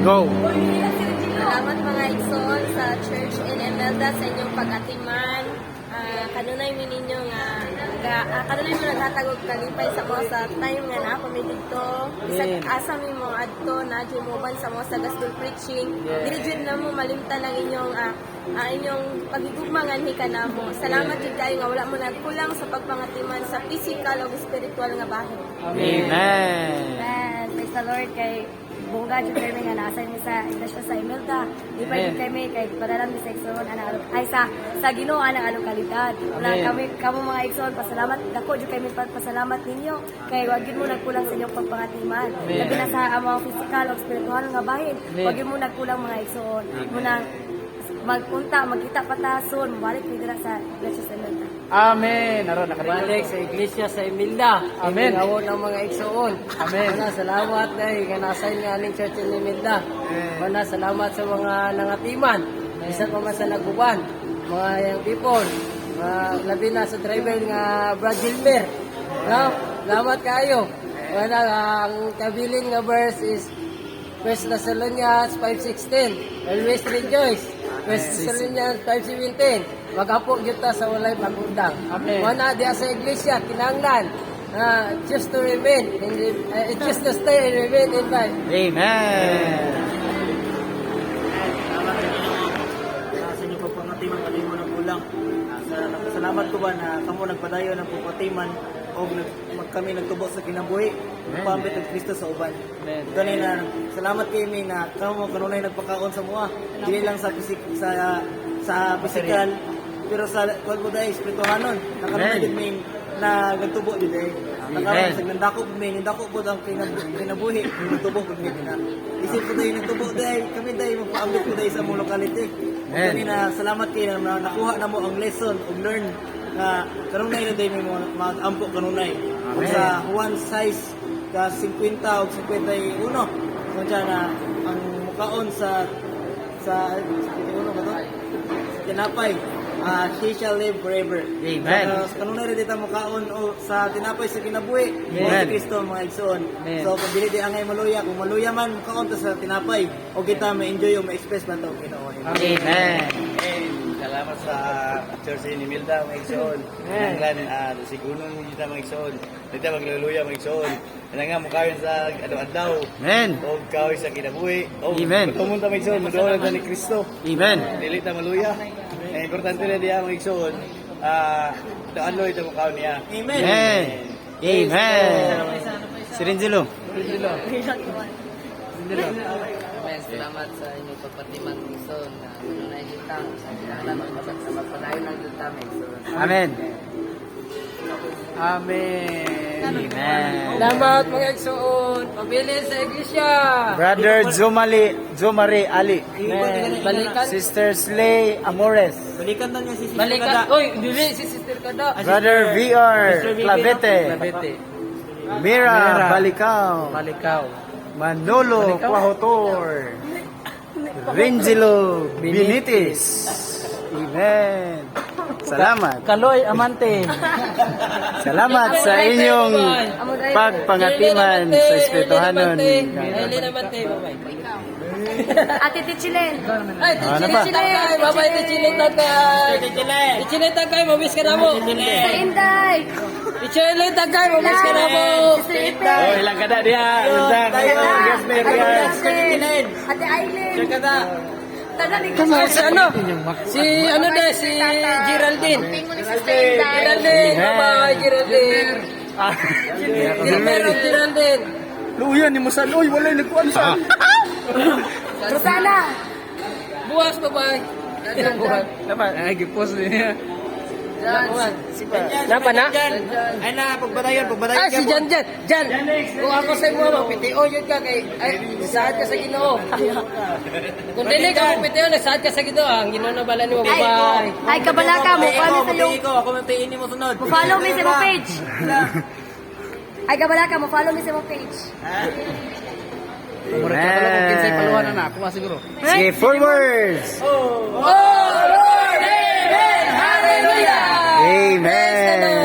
Go! Salamat mga igsoon sa Church in Imelda sa inyong pag-atiman. Kanunay mi ninyo kanunay mo naghatagog kalipay sa mo sa time nga na kami dito. Bisag asa mi mo adto na mo sa mo sa gospel preaching. Dili jud na mo malimtan ang inyong pagigugma nga ni kanamo. Salamat jud kayo nga wala mo nagkulang sa pagpangatiman sa physical o spiritual nga bahin. Amen! Praise the Lord kay bungga jud kami nga nasa ni sa iglesia sa Imelda. Di pa jud kami kay padalang sa igsoon ay sa Ginoo ang along kalidad. Wala kamo mga igsoon pasalamat dako jud kami pasalamat ninyo kay wag gyud mo nagkulang sa inyong pagpangatiman. Labi na sa among physical o spiritual nga bahin. Wag gyud mo nagkulang mga igsoon. Muna magpunta, magkita patason, balik ni dira sa iglesia sa Imelda. Amen! Naroon, Balik sa iglesia sa Imelda. Amen. Ang ng mga igsoon. Amen. Mana salamat dahil nga nasayin nga aning church in Imelda. Mana salamat sa mga nangatiman. Bisan pa man sa laguban. Mga young people. Labi na sa driver nga Brad Gilmer. No? Salamat kayo. Mana ang kabilin nga verse is 1 Thessalonians 5:16. Always rejoice. 1 Thessalonians 5:17. Magapo kita sa walay pagundang. Amen. Mana diya sa iglesia kinahanglan choose to remain choose to stay and remain in life. Amen! Sa inyo pagpangatiman kanimo mo ng kulang. Salamat ko ba na kamo nagpadayon ng pagpatiman o kami nagtubo sa kinabuhi pambit ng Kristo sa uban. Ganina salamat kay mi na kamo kanunay nagpakaon sa mua. Dili lang sa physical pero sa kuan dai espirituhanon nakanunay gid mi na nagtubo gid ay. Nakaroon sa nandako po ang kinabuhi, nagtubo po gid na. Isip ko dai nagtubo dai kami dai magpaambit ko dai sa mong locality. Kanina salamat kay na nakuha na mo ang lesson og learn na kanunay na dai mo mag-ampo kanunay. Sa one size ka 50 o 51 kung na ang mukaon sa ano ba to? Tinapay. He shall live forever. Amen. Kanunay rin dito mukaon sa tinapay sa kinabuhi. Amen. Si Kristo mga igsoon. So kung dili di angay maluya, kung maluya man mukaon ta sa tinapay o kita ma-enjoy o ma-express ba to Ginoo. Amen! Salamat sa Church in Imelda, mga igsoon. Nanglan, sigunon mo kita, mga igsoon. Dito magluluya, mga igsoon. Yan nga, mukawin sa adlaw-adlaw. Amen! O kawin sa kinabuhi. O Amen. tumunta, mga igsoon. Magdawal na ni Kristo. Amen! Dili ta maluya. Importante na diya, mga igsoon. Doon ito mukawin niya. Amen. Amen! Amen! Si Renzilo. Salamat sa inyong pagpatiman ng igsoon na kanunay kita sa kinahanglan sa magpadayon ng kita mga igsoon. Amen! Amen! Amen! Salamat mga igsoon. Pabilis sa iglesia. Brother Zomari Ali. Balikan. Sister Slay Amores. Balikan na niya si Sister Balikan. Kada. Oy, dili si Sister Kada. Brother VR Clavete. Mira Balicao. Manolo Quahotor. Renzilo Binitis. Amen. Salamat. Kaloy Amante. Salamat sa inyong pagpangatiman sa Espirituhanon. Eileen Amante, bye-bye. Ate Tichilen. Ay, Ano pa? Tichilen. Bye-bye, Tichilen tagay. Tichilen tagay, mamiss ka na mo. Sa Inday. Tichilen tagay, mamiss ka na mo. Sister Ipe. Oh, ilang kada dia. Undang kayo. Guest members. Ate Aileen. Kada. Taga Si ano? Si ano na, si Geraldine. Geraldine, bye-bye, Geraldine. Geraldine. Luyan ni mo sa loy, walay nagkuan sa. Rosana. Buwas, bye-bye. Dapat ay gipost niya. Napa na? Ay na pagbadayon. Ah, si Jan. Kung ako sa mo, magpitio yun ka kay saad ka sa Ginoo. Kung dili ka magpitio, nagsaad ka sa Ginoo. Ang Ginoo na bala nimo, bye-bye. Ay, kabalaka mo. Paano sa iyo? Ako may piin mo sunod. Follow me sa mo page. Ay, kabalaka mo. Follow me sa mo page. Sige, forwards. Oh, Lord, amen, hallelujah. Amen.